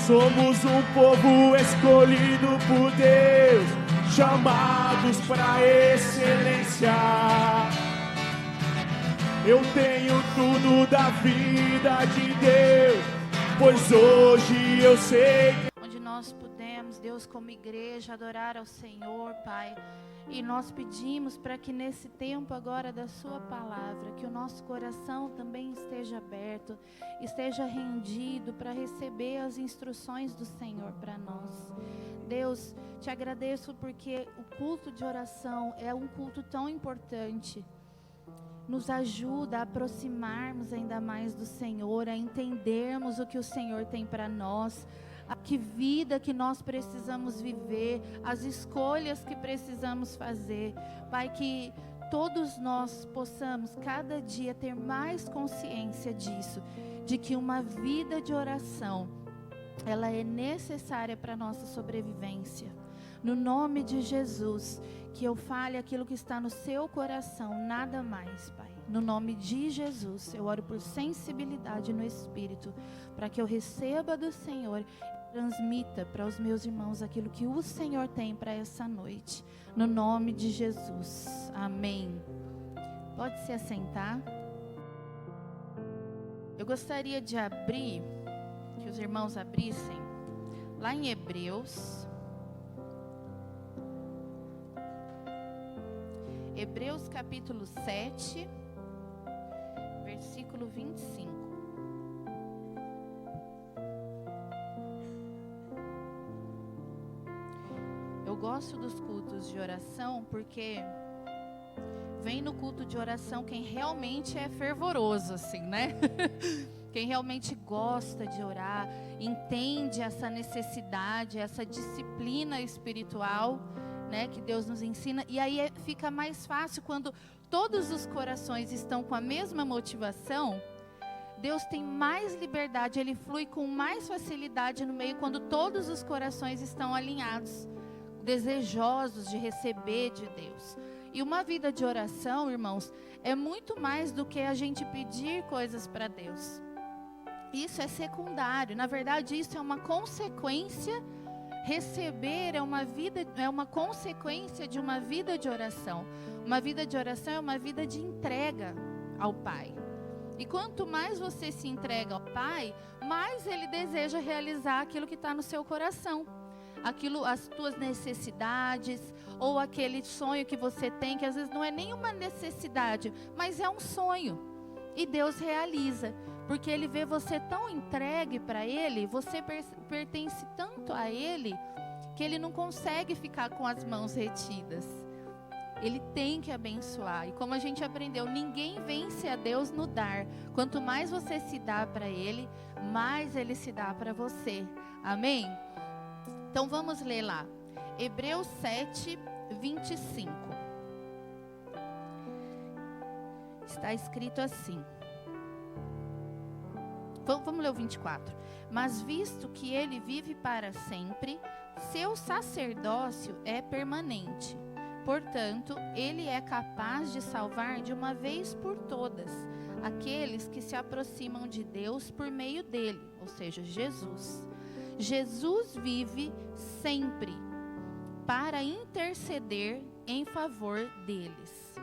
Somos um povo escolhido por Deus, chamados para excelência. Eu tenho tudo da vida de Deus, pois hoje eu sei onde nós pudemos, Deus, como igreja, adorar ao Senhor, Pai. E nós pedimos para que nesse tempo agora da sua palavra, que o nosso coração também esteja aberto, esteja rendido para receber as instruções do Senhor para nós. Deus, te agradeço porque o culto de oração é um culto tão importante. Nos ajuda a aproximarmos ainda mais do Senhor, a entendermos o que o Senhor tem para nós, a que vida que nós precisamos viver, as escolhas que precisamos fazer. Pai, que todos nós possamos cada dia ter mais consciência disso, de que uma vida de oração, ela é necessária para a nossa sobrevivência. No nome de Jesus, que eu fale aquilo que está no seu coração, nada mais, Pai. No nome de Jesus, eu oro por sensibilidade no Espírito, para que eu receba do Senhor e transmita para os meus irmãos aquilo que o Senhor tem para essa noite. No nome de Jesus. Amém. Pode se assentar. Eu gostaria de abrir, que os irmãos abrissem, lá em Hebreus. Hebreus capítulo 7, versículo 25. Eu gosto dos cultos de oração porque vem no culto de oração quem realmente é fervoroso, assim, né? Quem realmente gosta de orar, entende essa necessidade, essa disciplina espiritual, né, que Deus nos ensina. E aí fica mais fácil quando todos os corações estão com a mesma motivação. Deus tem mais liberdade, Ele flui com mais facilidade no meio quando todos os corações estão alinhados, desejosos de receber de Deus. E uma vida de oração, irmãos, é muito mais do que a gente pedir coisas para Deus. Isso é secundário, na verdade isso é uma consequência. Receber é uma consequência de uma vida de oração. Uma vida de oração é uma vida de entrega ao Pai. E quanto mais você se entrega ao Pai, mais Ele deseja realizar aquilo que está no seu coração. As tuas necessidades, ou aquele sonho que você tem, que às vezes não é nenhuma necessidade, mas é um sonho. E Deus realiza, porque Ele vê você tão entregue para Ele, você pertence tanto a Ele, que Ele não consegue ficar com as mãos retidas. Ele tem que abençoar. E como a gente aprendeu, ninguém vence a Deus no dar. Quanto mais você se dá para Ele, mais Ele se dá para você. Amém? Então vamos ler lá. Hebreus 7, 25. Está escrito assim. Vamos ler o 24. Mas visto que Ele vive para sempre, seu sacerdócio é permanente. Portanto, Ele é capaz de salvar de uma vez por todas aqueles que se aproximam de Deus por meio dele, ou seja, Jesus. Jesus vive sempre para interceder em favor deles.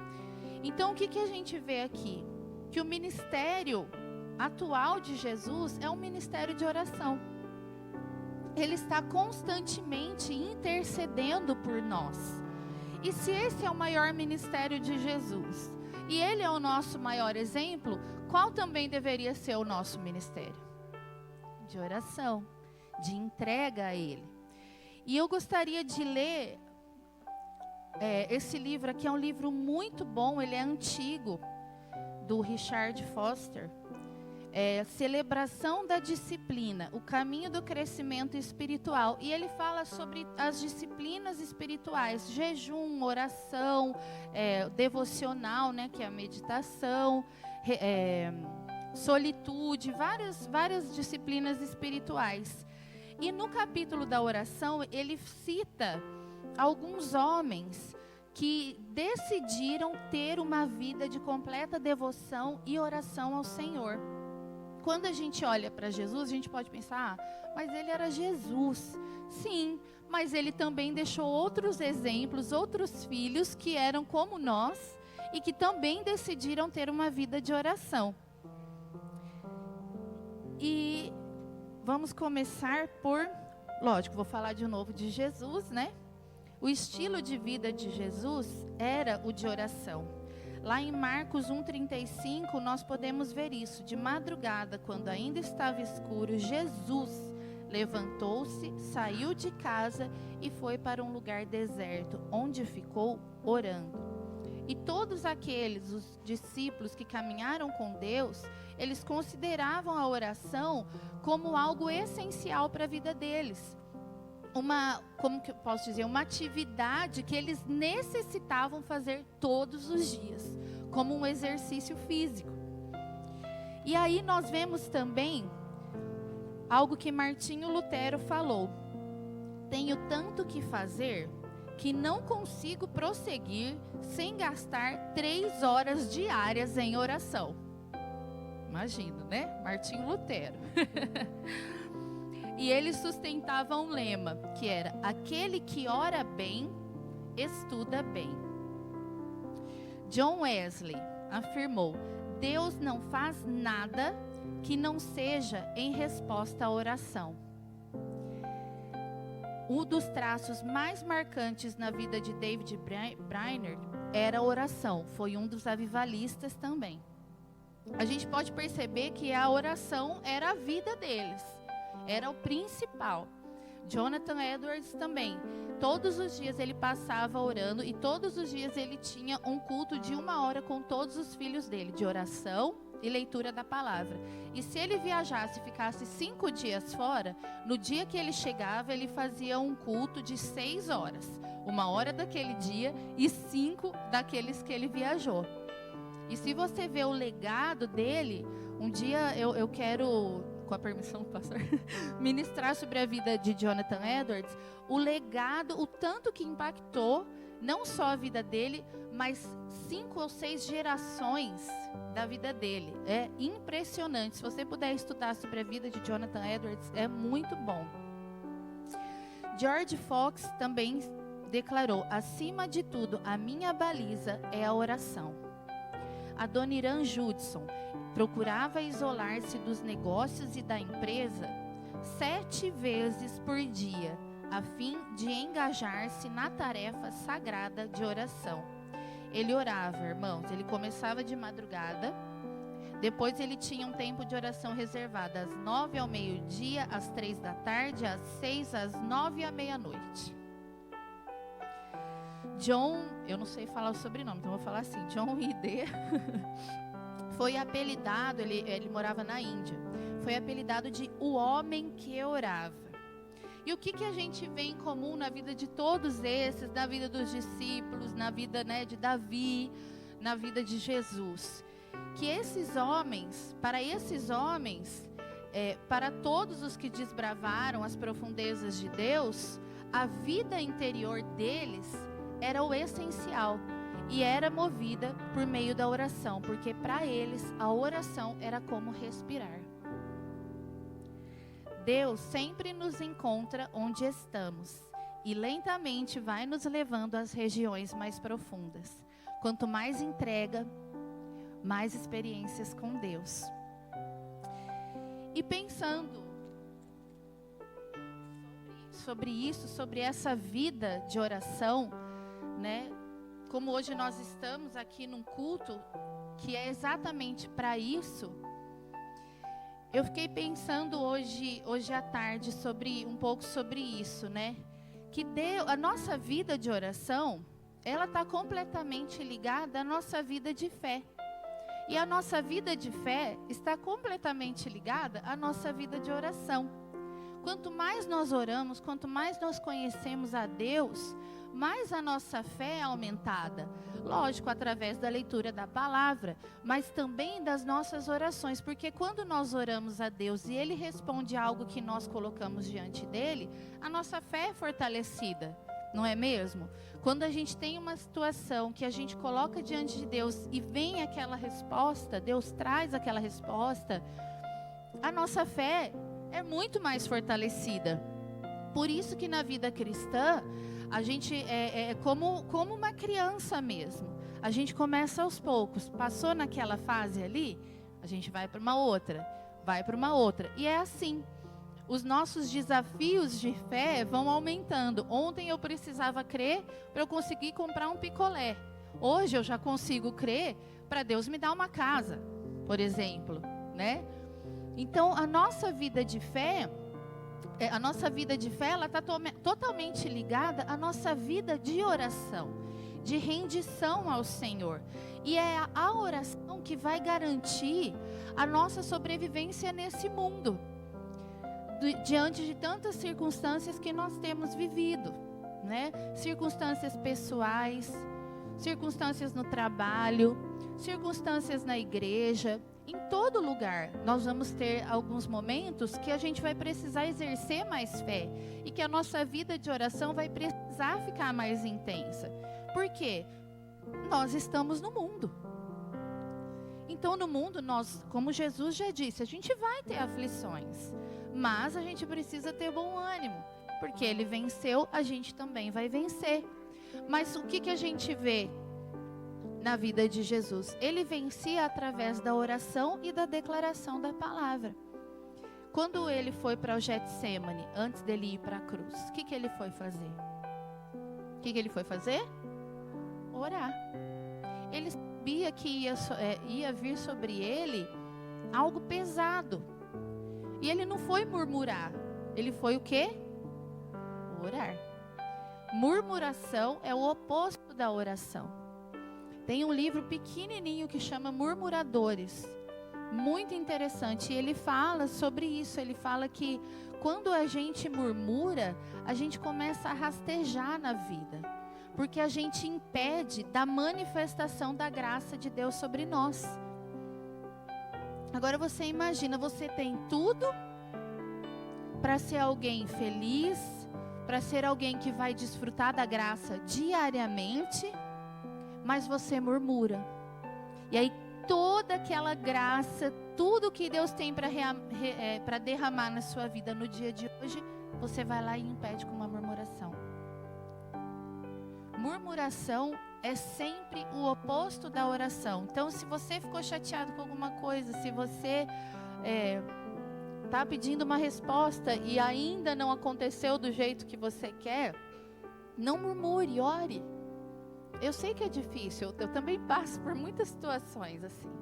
Então, o que a gente vê aqui? Que o ministério atual de Jesus é um ministério de oração. Ele está constantemente intercedendo por nós. E se esse é o maior ministério de Jesus, e Ele é o nosso maior exemplo, qual também deveria ser o nosso ministério? De oração, de entrega a Ele. E eu gostaria de ler esse livro aqui, é um livro muito bom, ele é antigo, do Richard Foster. Celebração da disciplina, o caminho do crescimento espiritual. E ele fala sobre as disciplinas espirituais, jejum, oração, devocional, né, que é a meditação, solitude, várias disciplinas espirituais. E no capítulo da oração, ele cita alguns homens que decidiram ter uma vida de completa devoção e oração ao Senhor. quando a gente olha para Jesus, a gente pode pensar, mas ele era Jesus. Sim, mas ele também deixou outros exemplos, outros filhos que eram como nós e que também decidiram ter uma vida de oração. E vamos começar por, lógico, vou falar de novo de Jesus, né? O estilo de vida de Jesus era o de oração. Lá em Marcos 1,35, nós podemos ver isso. De madrugada, quando ainda estava escuro, Jesus levantou-se, saiu de casa e foi para um lugar deserto, onde ficou orando. E todos aqueles, os discípulos que caminharam com Deus, eles consideravam a oração como algo essencial para a vida deles. Como que eu posso dizer, uma atividade que eles necessitavam fazer todos os dias, como um exercício físico. E aí nós vemos também algo que Martinho Lutero falou: tenho tanto que fazer que não consigo prosseguir sem gastar 3 horas diárias em oração. Imagina, né? Martinho Lutero. E ele sustentava um lema, que era: aquele que ora bem, estuda bem. John Wesley afirmou: Deus não faz nada que não seja em resposta à oração. Um dos traços mais marcantes na vida de David Brainerd era a oração. Foi um dos avivalistas também. A gente pode perceber que a oração era a vida deles. Era o principal. Jonathan Edwards também. Todos os dias ele passava orando e todos os dias ele tinha um culto de 1 hora com todos os filhos dele, de oração e leitura da palavra. E se ele viajasse e ficasse 5 dias fora, no dia que ele chegava, ele fazia um culto de 6 horas. 1 hora daquele dia e 5 daqueles que ele viajou. E se você vê o legado dele, um dia eu quero, com a permissão do pastor, ministrar sobre a vida de Jonathan Edwards, o legado, o tanto que impactou, não só a vida dele, mas 5 ou 6 gerações da vida dele. É impressionante. Se você puder estudar sobre a vida de Jonathan Edwards, é muito bom. George Fox também declarou: acima de tudo, a minha baliza é a oração. Adoniran Judson procurava isolar-se dos negócios e da empresa 7 vezes por dia, a fim de engajar-se na tarefa sagrada de oração. Ele orava, irmãos, ele começava de madrugada, depois ele tinha um tempo de oração reservado às 9 ao meio-dia, às 3 da tarde, às 6, às 9 à meia-noite. John, eu não sei falar o sobrenome, então vou falar assim, John I.D. foi apelidado, ele morava na Índia, foi apelidado de o homem que orava. E o que a gente vê em comum na vida de todos esses, na vida dos discípulos, na vida, né, de Davi, na vida de Jesus? Que esses homens, para todos os que desbravaram as profundezas de Deus, a vida interior deles era o essencial e era movida por meio da oração, porque para eles a oração era como respirar. Deus sempre nos encontra onde estamos e lentamente vai nos levando às regiões mais profundas. Quanto mais entrega, mais experiências com Deus. E pensando sobre isso, sobre essa vida de oração, né? Como hoje nós estamos aqui num culto que é exatamente para isso, eu fiquei pensando hoje à tarde um pouco sobre isso, né? Que a nossa vida de oração, ela está completamente ligada à nossa vida de fé. E a nossa vida de fé está completamente ligada à nossa vida de oração. Quanto mais nós oramos, quanto mais nós conhecemos a Deus, mais a nossa fé é aumentada. Lógico, através da leitura da palavra, mas também das nossas orações. Porque quando nós oramos a Deus e Ele responde algo que nós colocamos diante dEle, a nossa fé é fortalecida, não é mesmo? Quando a gente tem uma situação que a gente coloca diante de Deus e vem aquela resposta, Deus traz aquela resposta, a nossa fé é muito mais fortalecida. Por isso que na vida cristã, a gente é como uma criança mesmo. A gente começa aos poucos. Passou naquela fase ali, a gente vai para uma outra, vai para uma outra. E é assim. Os nossos desafios de fé vão aumentando. Ontem eu precisava crer para eu conseguir comprar um picolé. Hoje eu já consigo crer para Deus me dar uma casa, por exemplo, né? Então a nossa vida de fé, ela está totalmente ligada à nossa vida de oração, de rendição ao Senhor. E é a oração que vai garantir a nossa sobrevivência nesse mundo, diante de tantas circunstâncias que nós temos vivido, né? Circunstâncias pessoais, circunstâncias no trabalho, circunstâncias na igreja. Em todo lugar, nós vamos ter alguns momentos que a gente vai precisar exercer mais fé e que a nossa vida de oração vai precisar ficar mais intensa. Por quê? Nós estamos no mundo. Então, no mundo, nós, como Jesus já disse, a gente vai ter aflições, mas a gente precisa ter bom ânimo, porque Ele venceu, a gente também vai vencer. Mas o que a gente vê na vida de Jesus? Ele vencia através da oração e da declaração da palavra. Quando ele foi para o Getsemane, antes dele ir para a cruz, o que ele foi fazer? O que ele foi fazer? Orar. Ele sabia que ia vir sobre ele algo pesado. E ele não foi murmurar. Ele foi o quê? Orar. Murmuração é o oposto da oração. Tem um livro pequenininho que chama Murmuradores. Muito interessante. E ele fala sobre isso. Ele fala que quando a gente murmura, a gente começa a rastejar na vida. Porque a gente impede da manifestação da graça de Deus sobre nós. Agora você imagina, você tem tudo para ser alguém feliz, para ser alguém que vai desfrutar da graça diariamente, mas você murmura. E aí toda aquela graça, tudo que Deus tem para derramar na sua vida no dia de hoje, você vai lá e impede com uma murmuração. Murmuração é sempre o oposto da oração. Então, se você ficou chateado com alguma coisa, se você está pedindo uma resposta e ainda não aconteceu do jeito que você quer, não murmure, ore. Eu sei que é difícil, eu também passo por muitas situações assim.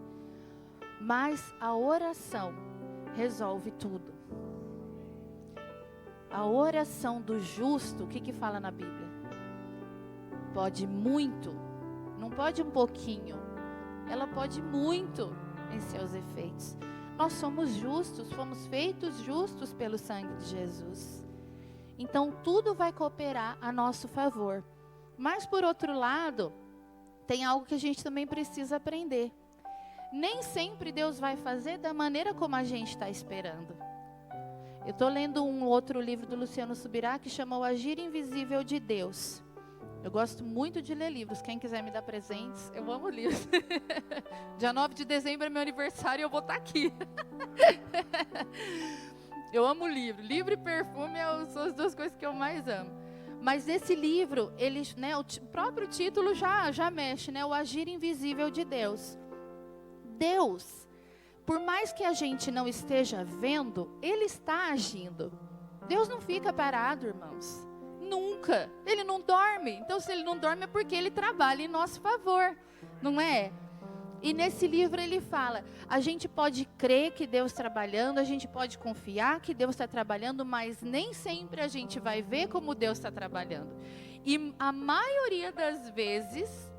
Mas a oração resolve tudo. A oração do justo, o que fala na Bíblia? Pode muito, não pode um pouquinho. Ela pode muito em seus efeitos. Nós somos justos, fomos feitos justos pelo sangue de Jesus. Então tudo vai cooperar a nosso favor. Mas por outro lado, tem algo que a gente também precisa aprender. Nem sempre Deus vai fazer da maneira como a gente está esperando. Eu estou lendo um outro livro do Luciano Subirá que chama O Agir Invisível de Deus. Eu gosto muito de ler livros. Quem quiser me dar presentes, eu amo livros. Dia 9 de dezembro é meu aniversário e eu vou estar aqui. Eu amo livro. Livro e perfume são as duas coisas que eu mais amo. Mas esse livro, o próprio título já mexe, né? O agir invisível de Deus. Deus, por mais que a gente não esteja vendo, Ele está agindo. Deus não fica parado, irmãos. Nunca. Ele não dorme. Então, se Ele não dorme é porque Ele trabalha em nosso favor, não é? E nesse livro ele fala, a gente pode crer que Deus está trabalhando, a gente pode confiar que Deus está trabalhando, mas nem sempre a gente vai ver como Deus está trabalhando. E a maioria das vezes,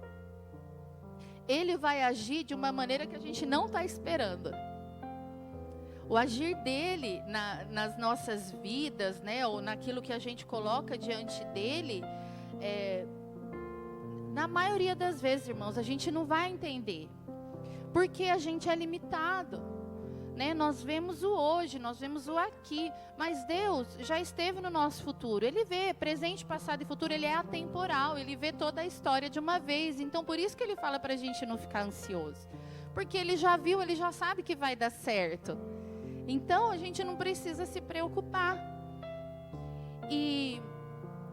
Ele vai agir de uma maneira que a gente não está esperando. O agir dele nas nossas vidas, né, ou naquilo que a gente coloca diante dele, na maioria das vezes, irmãos, a gente não vai entender. Porque a gente é limitado, né? Nós vemos o hoje, nós vemos o aqui, mas Deus já esteve no nosso futuro. Ele vê presente, passado e futuro, Ele é atemporal, Ele vê toda a história de uma vez. Então, por isso que Ele fala para a gente não ficar ansioso. Porque Ele já viu, Ele já sabe que vai dar certo. Então a gente não precisa se preocupar. E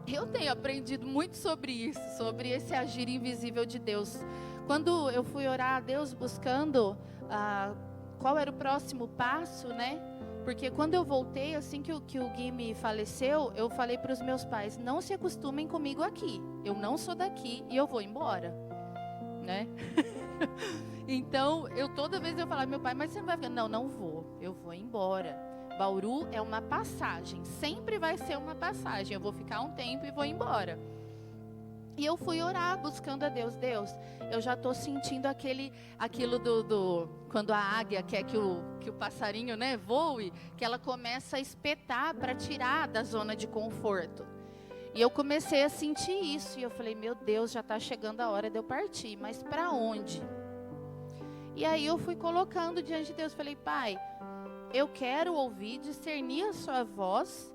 eu tenho aprendido muito sobre isso, sobre esse agir invisível de Deus. Quando eu fui orar a Deus buscando qual era o próximo passo, né? Porque quando eu voltei, assim que o Gui me faleceu, eu falei para os meus pais, não se acostumem comigo aqui. Eu não sou daqui e eu vou embora, né? Então, toda vez eu falava, meu pai, mas você não vai ficar? Não, não vou, eu vou embora. Bauru é uma passagem, sempre vai ser uma passagem. Eu vou ficar um tempo e vou embora. E eu fui orar, buscando a Deus. Deus, eu já estou sentindo aquilo quando a águia quer que o passarinho, né, voe, que ela começa a espetar para tirar da zona de conforto. E eu comecei a sentir isso. E eu falei, meu Deus, já está chegando a hora de eu partir. Mas para onde? E aí eu fui colocando diante de Deus. Falei, Pai, eu quero ouvir, discernir a sua voz,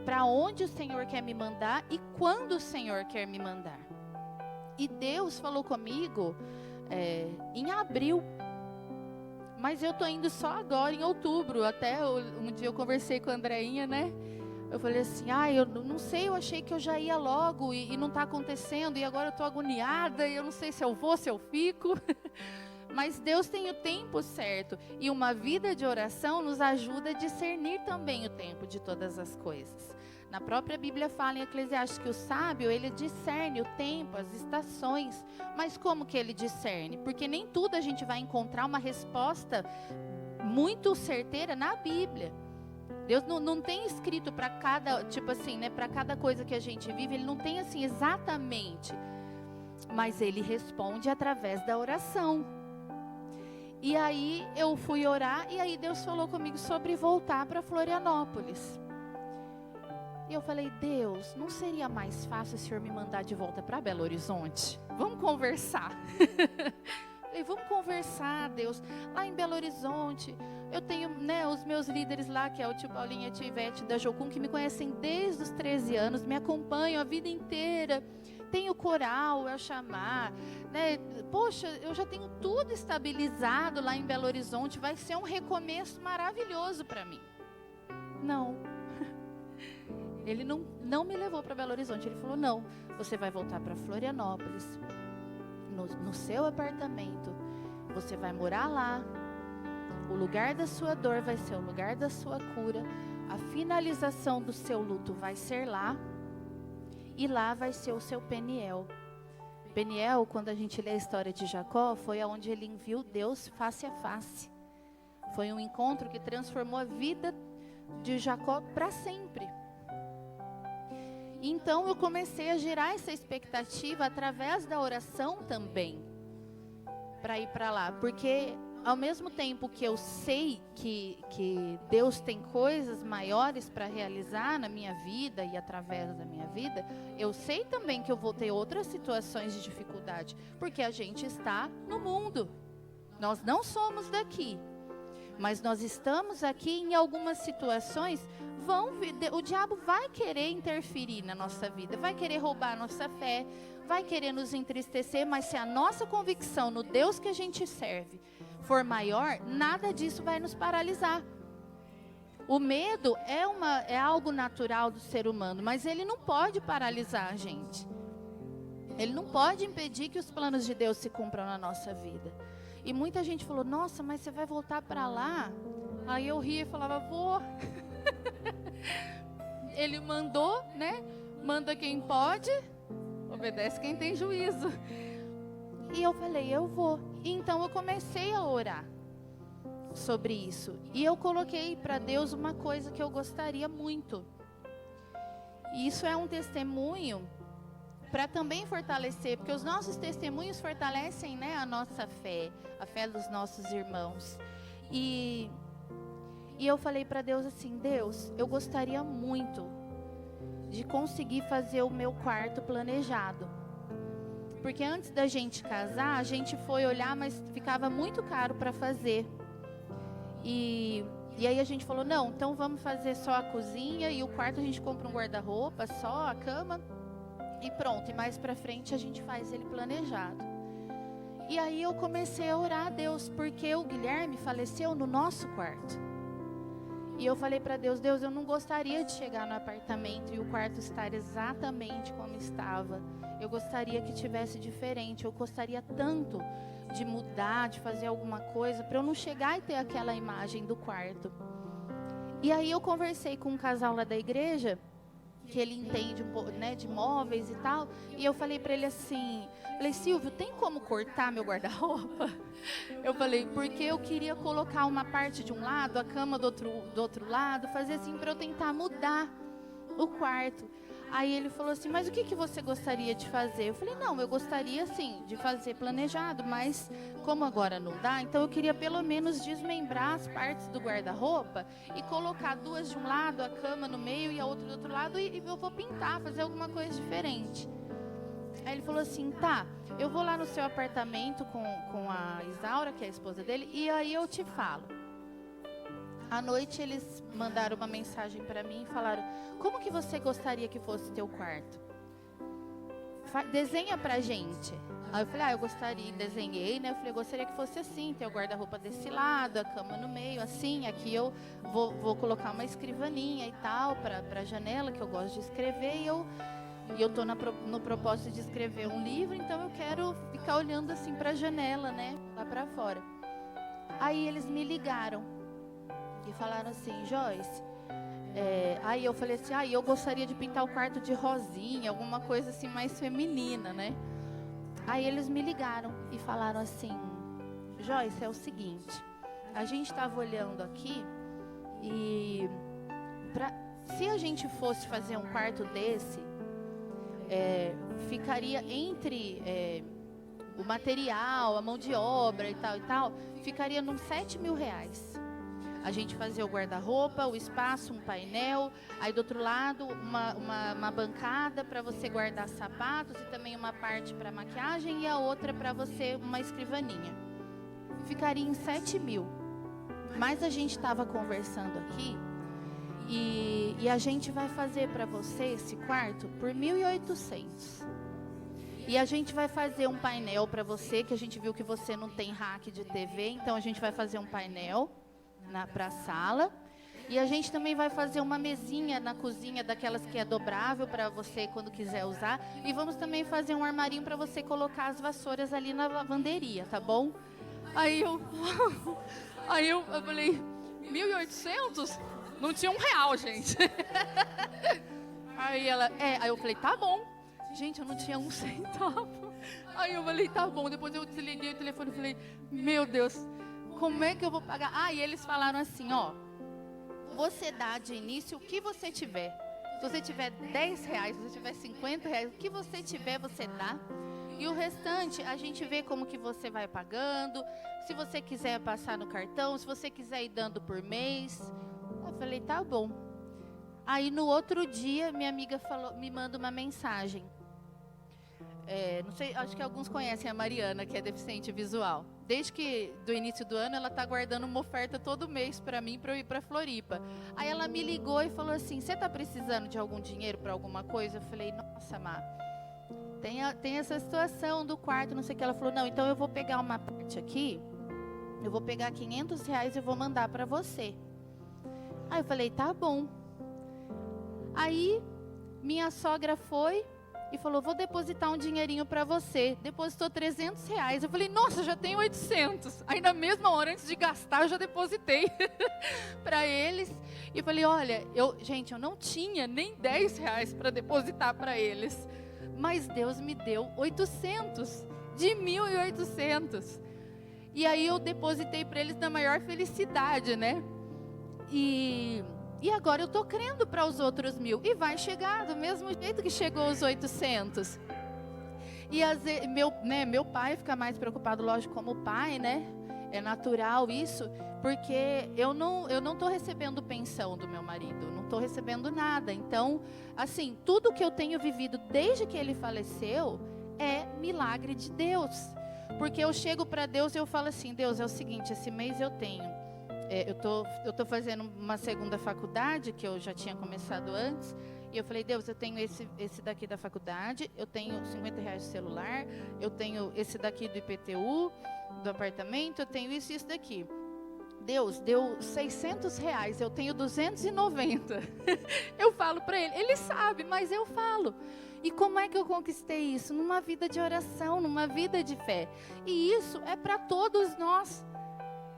para onde o Senhor quer me mandar e quando o Senhor quer me mandar. E Deus falou comigo em abril. Mas eu estou indo só agora, em outubro. Até um dia eu conversei com a Andreinha, né? Eu falei assim, eu não sei, eu achei que eu já ia logo e não está acontecendo. E agora eu estou agoniada e eu não sei se eu vou, se eu fico. Mas Deus tem o tempo certo. E uma vida de oração nos ajuda a discernir também o tempo de todas as coisas. Na própria Bíblia fala em Eclesiastes que o sábio, ele discerne o tempo, as estações. Mas como que ele discerne? Porque nem tudo a gente vai encontrar uma resposta muito certeira na Bíblia. Deus não tem escrito para cada, tipo assim, né, para cada coisa que a gente vive, ele não tem assim exatamente. Mas ele responde através da oração. E aí eu fui orar e aí Deus falou comigo sobre voltar para Florianópolis. E eu falei, Deus, não seria mais fácil o Senhor me mandar de volta para Belo Horizonte? Vamos conversar. Falei, vamos conversar, Deus. Lá em Belo Horizonte, eu tenho, né, os meus líderes lá, que é o tio Paulinho e a tia Ivete da Jocum, que me conhecem desde os 13 anos, me acompanham a vida inteira. Tenho coral, El Chamar, né? Poxa, eu já tenho tudo estabilizado lá em Belo Horizonte, vai ser um recomeço maravilhoso para mim. Não. Ele não me levou para Belo Horizonte, ele falou, não, você vai voltar para Florianópolis, no seu apartamento, você vai morar lá, o lugar da sua dor vai ser o lugar da sua cura, a finalização do seu luto vai ser lá, e lá vai ser o seu Peniel. Peniel, quando a gente lê a história de Jacó, foi onde ele viu Deus face a face. Foi um encontro que transformou a vida de Jacó para sempre. Então eu comecei a gerar essa expectativa através da oração também, para ir para lá. Porque ao mesmo tempo que eu sei que Deus tem coisas maiores para realizar na minha vida e através da minha vida, eu sei também que eu vou ter outras situações de dificuldade, porque a gente está no mundo. Nós não somos daqui, mas nós estamos aqui em algumas situações. O diabo vai querer interferir na nossa vida, vai querer roubar a nossa fé, vai querer nos entristecer, mas se a nossa convicção no Deus que a gente serve for maior, nada disso vai nos paralisar. O medo é algo natural do ser humano, mas ele não pode paralisar a gente. Ele não pode impedir que os planos de Deus se cumpram na nossa vida. E muita gente falou, nossa, mas você vai voltar para lá? Aí eu ria e falava, vou. Ele mandou, né? Manda quem pode, obedece quem tem juízo. E eu falei, eu vou. E então eu comecei a orar sobre isso. E eu coloquei para Deus uma coisa que eu gostaria muito. E isso é um testemunho para também fortalecer, porque os nossos testemunhos fortalecem, né, a nossa fé, a fé dos nossos irmãos. E eu falei para Deus assim, Deus, eu gostaria muito de conseguir fazer o meu quarto planejado. Porque antes da gente casar, a gente foi olhar, mas ficava muito caro para fazer. E aí a gente falou, não, então vamos fazer só a cozinha e o quarto a gente compra um guarda-roupa, só a cama e pronto. E mais para frente a gente faz ele planejado. E aí eu comecei a orar a Deus, porque o Guilherme faleceu no nosso quarto. E eu falei para Deus, Deus, eu não gostaria de chegar no apartamento e o quarto estar exatamente como estava. Eu gostaria que tivesse diferente. Eu gostaria tanto de mudar, de fazer alguma coisa, para eu não chegar e ter aquela imagem do quarto. E aí eu conversei com um casal lá da igreja, que ele entende um pouco, né, de móveis e tal. E eu falei para ele assim, falei, Silvio, tem como cortar meu guarda-roupa? Eu falei, porque eu queria colocar uma parte de um lado, a cama do outro lado, fazer assim para eu tentar mudar o quarto. Aí ele falou assim, mas o que você gostaria de fazer? Eu falei, não, eu gostaria assim, de fazer planejado, mas como agora não dá, então eu queria pelo menos desmembrar as partes do guarda-roupa e colocar duas de um lado, a cama no meio e a outra do outro lado, e eu vou pintar, fazer alguma coisa diferente. Aí ele falou assim, tá, eu vou lá no seu apartamento com a Isaura, que é a esposa dele, e aí eu te falo. À noite eles mandaram uma mensagem para mim e falaram, como que você gostaria que fosse teu quarto? Desenha pra gente. Aí eu falei, eu gostaria, desenhei, né? Eu falei, eu gostaria que fosse assim, ter o guarda-roupa desse lado, a cama no meio, assim. Aqui eu vou colocar uma escrivaninha e tal, pra janela, que eu gosto de escrever, e eu tô no propósito de escrever um livro, então eu quero ficar olhando assim pra janela, né? Lá pra fora. Aí eles me ligaram e falaram assim, Joyce, aí eu falei assim, eu gostaria de pintar o quarto de rosinha, alguma coisa assim mais feminina, né? Aí eles me ligaram e falaram assim, Joyce, é o seguinte, a gente estava olhando aqui e se a gente fosse fazer um quarto desse, ficaria entre o material, a mão de obra e tal, ficaria nos R$7.000. A gente fazia o guarda-roupa, o espaço, um painel, aí do outro lado uma bancada para você guardar sapatos e também uma parte para maquiagem e a outra para você uma escrivaninha. Ficaria em 7.000. Mas a gente estava conversando aqui e a gente vai fazer para você esse quarto por 1.800. E a gente vai fazer um painel para você, que a gente viu que você não tem rack de TV, então a gente vai fazer um painel para a sala. E a gente também vai fazer uma mesinha na cozinha, daquelas que é dobrável para você quando quiser usar. E vamos também fazer um armarinho para você colocar as vassouras ali na lavanderia, tá bom? Aí eu falei, 1.800? Não tinha R$1, gente. Aí eu falei, tá bom. Gente, eu não tinha um centavo. Aí eu falei, tá bom. Depois eu desliguei o telefone e falei, meu Deus, como é que eu vou pagar? E eles falaram assim, você dá de início o que você tiver. Se você tiver R$10, se você tiver R$50, o que você tiver, você dá. E o restante, a gente vê como que você vai pagando. Se você quiser passar no cartão, se você quiser ir dando por mês. Eu falei, tá bom. Aí no outro dia, minha amiga me manda uma mensagem. Não sei, acho que alguns conhecem a Mariana, que é deficiente visual. Desde que do início do ano, ela está guardando uma oferta todo mês para mim, para eu ir para Floripa. Aí ela me ligou e falou assim, você está precisando de algum dinheiro para alguma coisa? Eu falei, nossa, Má, tem essa situação do quarto, não sei o que. Ela falou, não, então eu vou pegar uma parte aqui, eu vou pegar R$500 e vou mandar para você. Aí eu falei, tá bom. Aí minha sogra foi e falou, vou depositar um dinheirinho para você. Depositou R$300. Eu falei, nossa, já tenho 800. Aí na mesma hora, antes de gastar, eu já depositei para eles. E falei, olha, gente, eu não tinha nem R$10 para depositar para eles. Mas Deus me deu 800, de 1.800. E aí eu depositei para eles na maior felicidade, né? E agora eu estou crendo para os outros 1.000. E vai chegar do mesmo jeito que chegou os 800. E meu pai fica mais preocupado, lógico, como pai, né? É natural isso, porque eu não estou recebendo pensão do meu marido, não estou recebendo nada. Então, assim, tudo que eu tenho vivido desde que ele faleceu é milagre de Deus. Porque eu chego para Deus e eu falo assim, Deus, é o seguinte, esse mês eu tenho... eu tô fazendo uma segunda faculdade, que eu já tinha começado antes, e eu falei, Deus, eu tenho esse daqui da faculdade, eu tenho R$50 de celular, eu tenho esse daqui do IPTU, do apartamento, eu tenho isso e isso daqui. Deus, deu R$600, eu tenho 290. Eu falo para ele sabe, mas eu falo. E como é que eu conquistei isso? Numa vida de oração, numa vida de fé. E isso é para todos nós,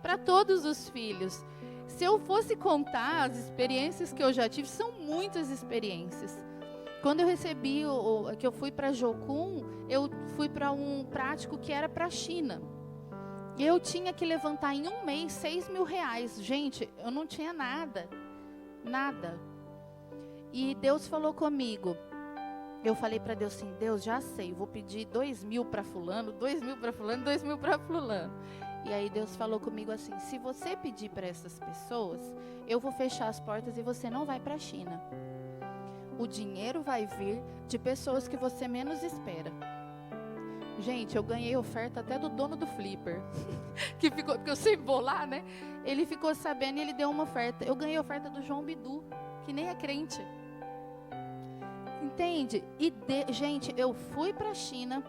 para todos os filhos. Se eu fosse contar as experiências que eu já tive, são muitas experiências. Quando eu recebi, que eu fui para Jocum, eu fui para um prático que era para a China. Eu tinha que levantar em um mês R$6.000. Gente, eu não tinha nada. Nada. E Deus falou comigo. Eu falei para Deus assim, Deus, já sei, vou pedir 2.000 para fulano, 2.000 para fulano, 2.000 para fulano. E aí Deus falou comigo assim, se você pedir para essas pessoas, eu vou fechar as portas e você não vai para a China. O dinheiro vai vir de pessoas que você menos espera. Gente, eu ganhei oferta até do dono do Flipper, que ficou, porque eu sempre vou lá, né? Ele ficou sabendo e ele deu uma oferta. Eu ganhei oferta do João Bidu, que nem é crente. Entende? Gente, eu fui para a China,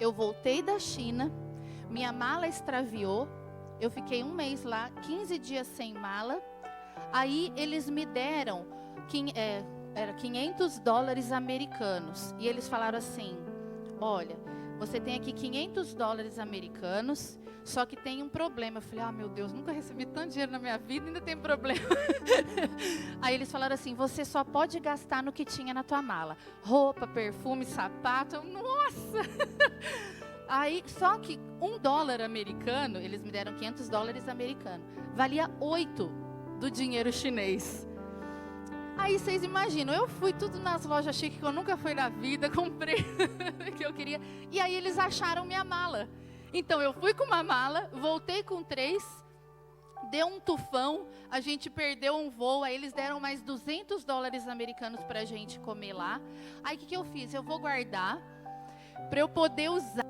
eu voltei da China, minha mala extraviou, eu fiquei um mês lá, 15 dias sem mala. Aí eles me deram era $500 americanos. E eles falaram assim, olha, você tem aqui $500 americanos, só que tem um problema. Eu falei, meu Deus, nunca recebi tanto dinheiro na minha vida, ainda tem problema. Aí eles falaram assim, você só pode gastar no que tinha na tua mala. Roupa, perfume, sapato. Nossa! Aí, só que $1 americano, eles me deram $500 americanos, valia 8 do dinheiro chinês. Aí vocês imaginam, eu fui tudo nas lojas chiques que eu nunca fui na vida, comprei o que eu queria, e aí eles acharam minha mala. Então eu fui com uma mala, voltei com 3, deu um tufão, a gente perdeu um voo, aí eles deram mais $200 americanos pra gente comer lá. Aí o que eu fiz? Eu vou guardar para eu poder usar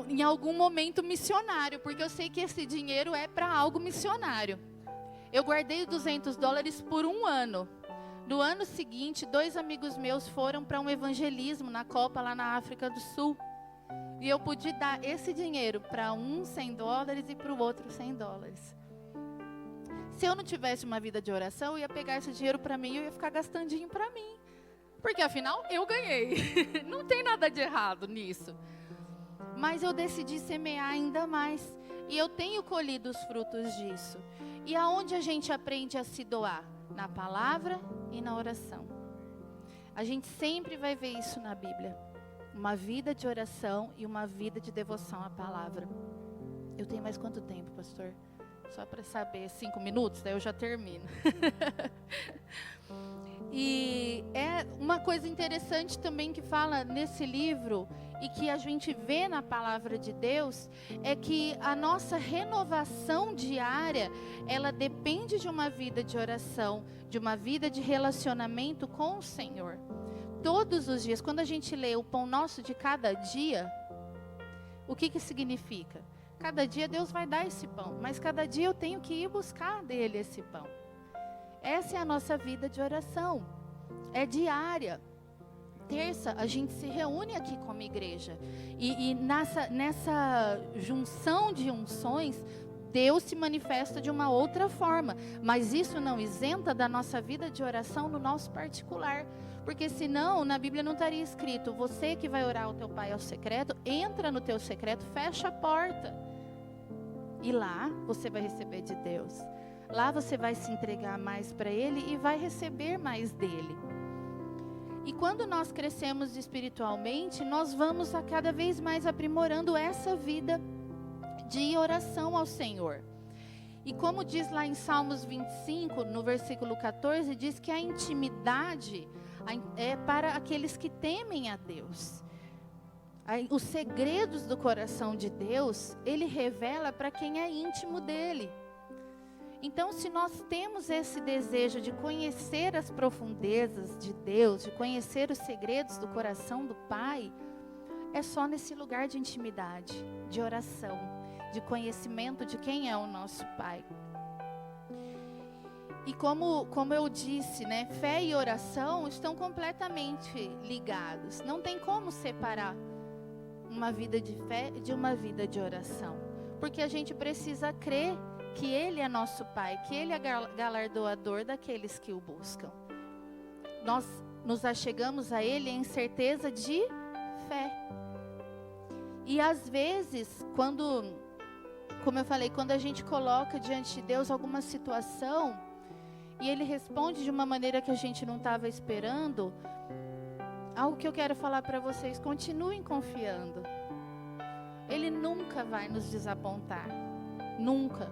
em algum momento missionário, porque eu sei que esse dinheiro é para algo missionário. Eu guardei $200 por um ano. No ano seguinte, 2 amigos meus foram para um evangelismo na Copa lá na África do Sul. E eu pude dar esse dinheiro para um $100 e para o outro $100. Se eu não tivesse uma vida de oração, eu ia pegar esse dinheiro para mim e eu ia ficar gastandinho para mim. Porque afinal, eu ganhei. Não tem nada de errado nisso. Mas eu decidi semear ainda mais. E eu tenho colhido os frutos disso. E aonde a gente aprende a se doar? Na palavra e na oração. A gente sempre vai ver isso na Bíblia. Uma vida de oração e uma vida de devoção à palavra. Eu tenho mais quanto tempo, pastor? Só para saber, 5 minutos? Daí eu já termino. E é uma coisa interessante também que fala nesse livro e que a gente vê na palavra de Deus, é que a nossa renovação diária, ela depende de uma vida de oração, de uma vida de relacionamento com o Senhor. Todos os dias, quando a gente lê o pão nosso de cada dia, o que significa? Cada dia Deus vai dar esse pão, mas cada dia eu tenho que ir buscar dele esse pão. Essa é a nossa vida de oração, é diária. Terça, a gente se reúne aqui como igreja. E nessa junção de unções, Deus se manifesta de uma outra forma. Mas isso não isenta da nossa vida de oração no nosso particular. Porque senão, na Bíblia não estaria escrito, você que vai orar ao teu pai ao secreto, entra no teu secreto, fecha a porta. E lá você vai receber de Deus. Lá você vai se entregar mais para Ele e vai receber mais dEle. E quando nós crescemos espiritualmente, nós vamos a cada vez mais aprimorando essa vida de oração ao Senhor. E como diz lá em Salmos 25, no versículo 14, diz que a intimidade é para aqueles que temem a Deus. Os segredos do coração de Deus, Ele revela para quem é íntimo dEle. Então, se nós temos esse desejo de conhecer as profundezas de Deus, de conhecer os segredos do coração do Pai, é só nesse lugar de intimidade, de oração, de conhecimento de quem é o nosso Pai. E como eu disse, né, fé e oração estão completamente ligados. Não tem como separar uma vida de fé de uma vida de oração. Porque a gente precisa crer que Ele é nosso Pai, que Ele é galardoador daqueles que o buscam. Nós nos achegamos a Ele em certeza de fé. E às vezes, como eu falei, quando a gente coloca diante de Deus alguma situação, e Ele responde de uma maneira que a gente não estava esperando, algo que eu quero falar para vocês: continuem confiando. Ele nunca vai nos desapontar. Nunca.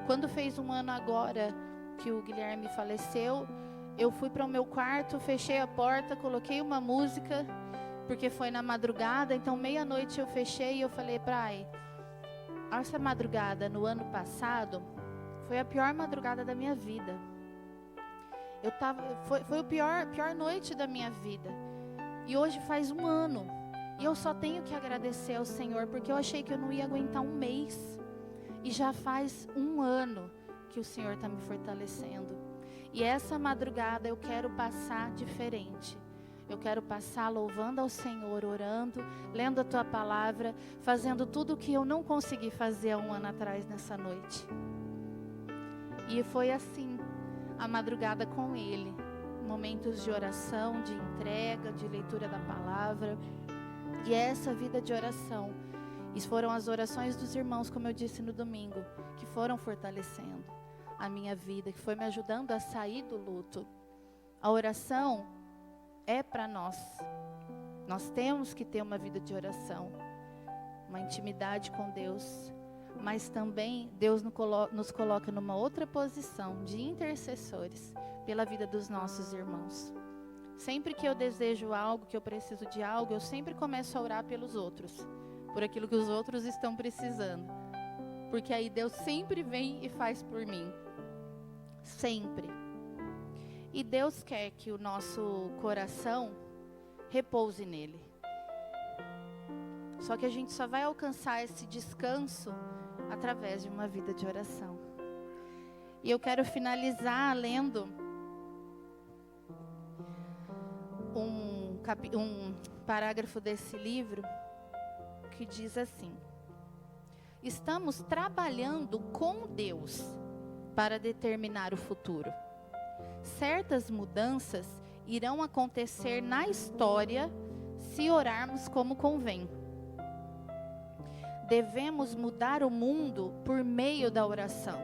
Quando fez um ano agora que o Guilherme faleceu, eu fui para o meu quarto, fechei a porta, coloquei uma música, porque foi na madrugada, então meia-noite eu fechei e eu falei: Pai, essa madrugada no ano passado foi a pior madrugada da minha vida. Foi a pior noite da minha vida. E hoje faz um ano. E eu só tenho que agradecer ao Senhor, porque eu achei que eu não ia aguentar um mês. E já faz um ano que o Senhor está me fortalecendo. E essa madrugada eu quero passar diferente. Eu quero passar louvando ao Senhor, orando, lendo a Tua palavra, fazendo tudo o que eu não consegui fazer há um ano atrás nessa noite. E foi assim, a madrugada com Ele. Momentos de oração, de entrega, de leitura da palavra. E essa vida de oração, e foram as orações dos irmãos, como eu disse no domingo, que foram fortalecendo a minha vida, que foi me ajudando a sair do luto. A oração é para nós. Nós temos que ter uma vida de oração, uma intimidade com Deus, mas também Deus nos coloca numa outra posição de intercessores pela vida dos nossos irmãos. Sempre que eu desejo algo, que eu preciso de algo, eu sempre começo a orar pelos outros, por aquilo que os outros estão precisando. Porque aí Deus sempre vem e faz por mim. Sempre. E Deus quer que o nosso coração repouse nele. Só que a gente só vai alcançar esse descanso através de uma vida de oração. E eu quero finalizar lendo um parágrafo desse livro que diz assim: estamos trabalhando com Deus para determinar o futuro. Certas mudanças irão acontecer na história se orarmos como convém. Devemos mudar o mundo por meio da oração.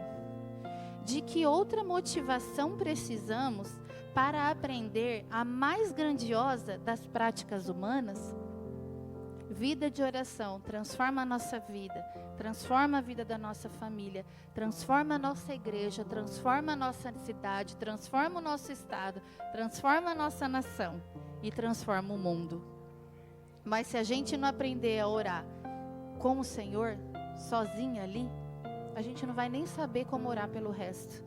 De que outra motivação precisamos para aprender a mais grandiosa das práticas humanas? Vida de oração transforma a nossa vida, transforma a vida da nossa família, transforma a nossa igreja, transforma a nossa cidade, transforma o nosso estado, transforma a nossa nação e transforma o mundo. Mas se a gente não aprender a orar com o Senhor, sozinha ali, a gente não vai nem saber como orar pelo resto.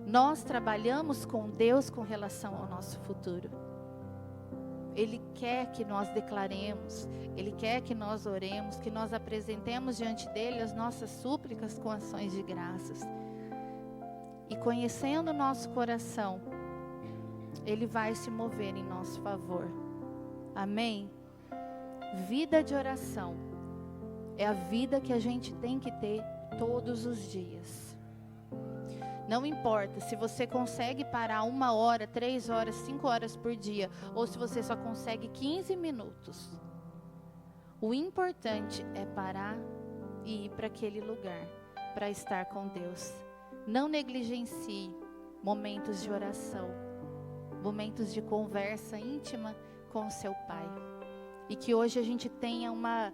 Nós trabalhamos com Deus com relação ao nosso futuro. Ele quer que nós declaremos, Ele quer que nós oremos, que nós apresentemos diante dEle as nossas súplicas com ações de graças. E conhecendo o nosso coração, Ele vai se mover em nosso favor. Amém? Vida de oração é a vida que a gente tem que ter todos os dias. Não importa se você consegue parar 1 hora, 3 horas, 5 horas por dia, ou se você só consegue 15 minutos. O importante é parar e ir para aquele lugar, para estar com Deus. Não negligencie momentos de oração, momentos de conversa íntima com o seu Pai. E que hoje a gente tenha uma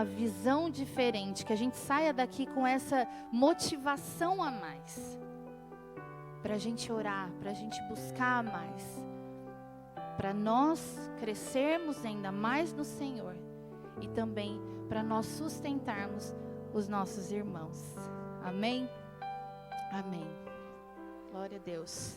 visão diferente, que a gente saia daqui com essa motivação a mais, para a gente orar, para a gente buscar mais, para nós crescermos ainda mais no Senhor e também para nós sustentarmos os nossos irmãos. Amém? Amém. Glória a Deus.